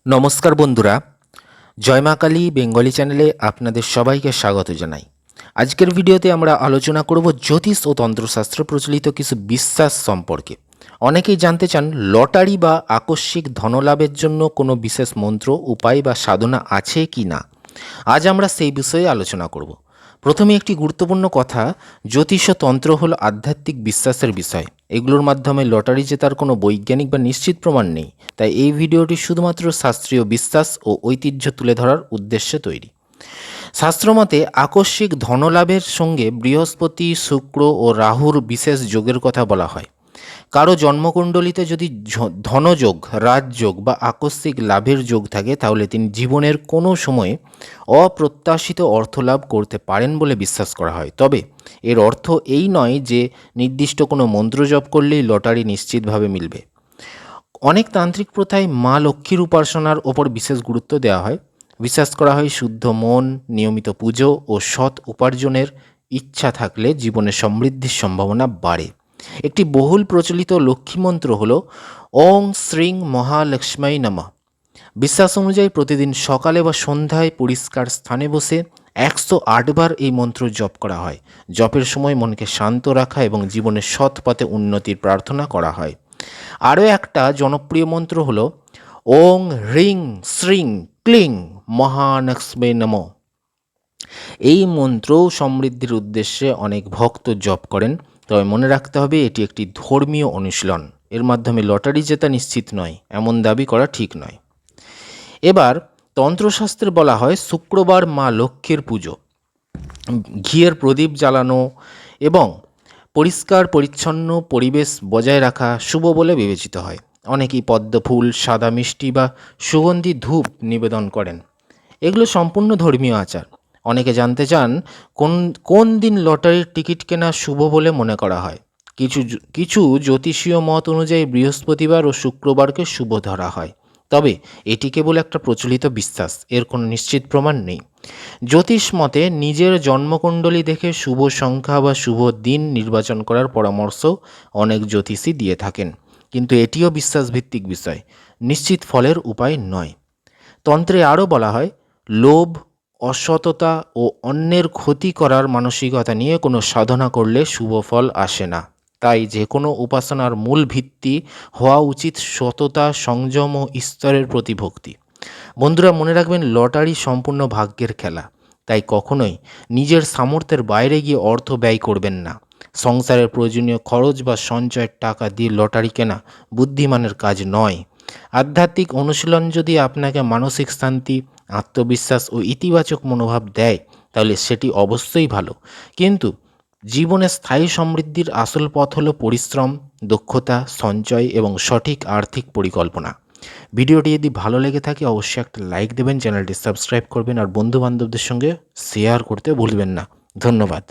নমস্কার বন্ধুরা, জয় মা কালী বেঙ্গলি চ্যানেলে আপনাদের সবাইকে স্বাগত জানাই। আজকের ভিডিওতে আমরা আলোচনা করব জ্যোতিষ ও তন্ত্রশাস্ত্র প্রচলিত কিছু বিশ্বাস সম্পর্কে। অনেকেই জানতে চান লটারি বা আকস্মিক ধনলাভের জন্য কোনো বিশেষ মন্ত্র, উপায় বা সাধনা আছে কি না। আজ আমরা সেই বিষয়ে আলোচনা করব। প্রথমে একটি গুরুত্বপূর্ণ কথা, জ্যোতিষ ও তন্ত্র হল আধ্যাত্মিক বিশ্বাসের বিষয়। এগুলোর মাধ্যমে লটারি জেতার কোনো বৈজ্ঞানিক বা নিশ্চিত প্রমাণ নেই। তাই এই ভিডিওটি শুধুমাত্র শাস্ত্রীয় বিশ্বাস ও ঐতিহ্য তুলে ধরার উদ্দেশ্যে তৈরি। শাস্ত্রমতে আকস্মিক ধনলাভের সঙ্গে বৃহস্পতি, শুক্র ও রাহুর বিশেষ যোগের কথা বলা হয়। কারো জন্মকুণ্ডলিতে যদি ধনযোগ, রাজযোগ বা আকস্মিক লাভের যোগ থাকে, তাহলে তিনি জীবনের কোনো সময়ে অপ্রত্যাশিত অর্থলাভ করতে পারেন বলে বিশ্বাস করা হয়। তবে এর অর্থ এই নয় যে নির্দিষ্ট কোনো মন্ত্র জপ করলেই লটারি নিশ্চিতভাবে মিলবে। অনেক তান্ত্রিক প্রথায় মা লক্ষ্মীর উপাসনার ওপর বিশেষ গুরুত্ব দেওয়া হয়। বিশ্বাস করা হয় শুদ্ধ মন, নিয়মিত পুজো ও সৎ উপার্জনের ইচ্ছা থাকলে জীবনে সমৃদ্ধির সম্ভাবনা বাড়ে। একটি বহুল প্রচলিত লক্ষ্মী মন্ত্র হল ওং শ্রীং মহালক্ষ্মী নমঃ। বিশ্বাস অনুযায়ী প্রতিদিন সকালে বা সন্ধ্যায় পরিষ্কার স্থানে বসে 108 বার এই মন্ত্র জপ করা হয়। জপের সময় মনকে শান্ত রাখা এবং জীবনের সৎ পথে উন্নতির প্রার্থনা করা হয়। আরও একটা জনপ্রিয় মন্ত্র হল ওং হ্রিং শ্রীং ক্লিং মহালক্ষ্মী নমঃ। এই মন্ত্রও সমৃদ্ধির উদ্দেশ্যে অনেক ভক্ত জপ করেন। তবে মনে রাখতে হবে এটি একটি ধর্মীয় অনুশীলন। এর মাধ্যমে লটারি জেতা নিশ্চিত নয়, এমন দাবি করা ঠিক নয়। এবার তন্ত্রশাস্ত্রে বলা হয় শুক্রবার মা লক্ষ্মীর পুজো, ঘিয়ের প্রদীপ জ্বালানো এবং পরিষ্কার পরিচ্ছন্ন পরিবেশ বজায় রাখা শুভ বলে বিবেচিত হয়। অনেকেই পদ্ম ফুল, সাদা মিষ্টি বা সুগন্ধি ধূপ নিবেদন করেন। এগুলো সম্পূর্ণ ধর্মীয় আচার। অনেকে জানতে চান কোন কোন দিন লটারির টিকিট কেনা শুভ বলে মনে করা হয়। কিছু জ্যোতিষীয় মত অনুযায়ী বৃহস্পতিবার ও শুক্রবারকে শুভ ধরা হয়। তবে এটি কেবল একটা প্রচলিত বিশ্বাস, এর কোনো নিশ্চিত প্রমাণ নেই। জ্যোতিষ মতে নিজের জন্মকুণ্ডলী দেখে শুভ সংখ্যা বা শুভ দিন নির্বাচন করার পরামর্শ অনেক জ্যোতিষী দিয়ে থাকেন, কিন্তু এটিও বিশ্বাসভিত্তিক বিষয়, নিশ্চিত ফলের উপায় নয়। তন্ত্রে আরও বলা হয় লোভ, অসততা ও অন্যের ক্ষতি করার মানসিকতা নিয়ে কোনো সাধনা করলে শুভ ফল আসে না। তাই যে কোনো উপাসনার মূল ভিত্তি হওয়া উচিত সততা, সংযম ও ঈশ্বরের প্রতি ভক্তি। বন্ধুরা, মনে রাখবেন লটারি সম্পূর্ণ ভাগ্যের খেলা। তাই কখনোই নিজের সামর্থ্যের বাইরে গিয়ে অর্থ ব্যয় করবেন না। সংসারের প্রয়োজনীয় খরচ বা সঞ্চয়ের টাকা দিয়ে লটারি কেনা বুদ্ধিমানের কাজ নয়। আধ্যাত্মিক অনুশীলন যদি আপনাকে মানসিক শান্তি, আত্মবিশ্বাস ও ইতিবাচক মনোভাব দেয়, তাহলে সেটি অবশ্যই ভালো। কিন্তু জীবনে স্থায়ী সমৃদ্ধির আসল পথ হলো পরিশ্রম, দক্ষতা, সঞ্চয় এবং সঠিক আর্থিক পরিকল্পনা। ভিডিওটি যদি ভালো লেগে থাকে অবশ্যই একটা লাইক দেবেন, চ্যানেলটি সাবস্ক্রাইব করবেন আর বন্ধুবান্ধবদের সঙ্গে শেয়ার করতে ভুলবেন না। ধন্যবাদ।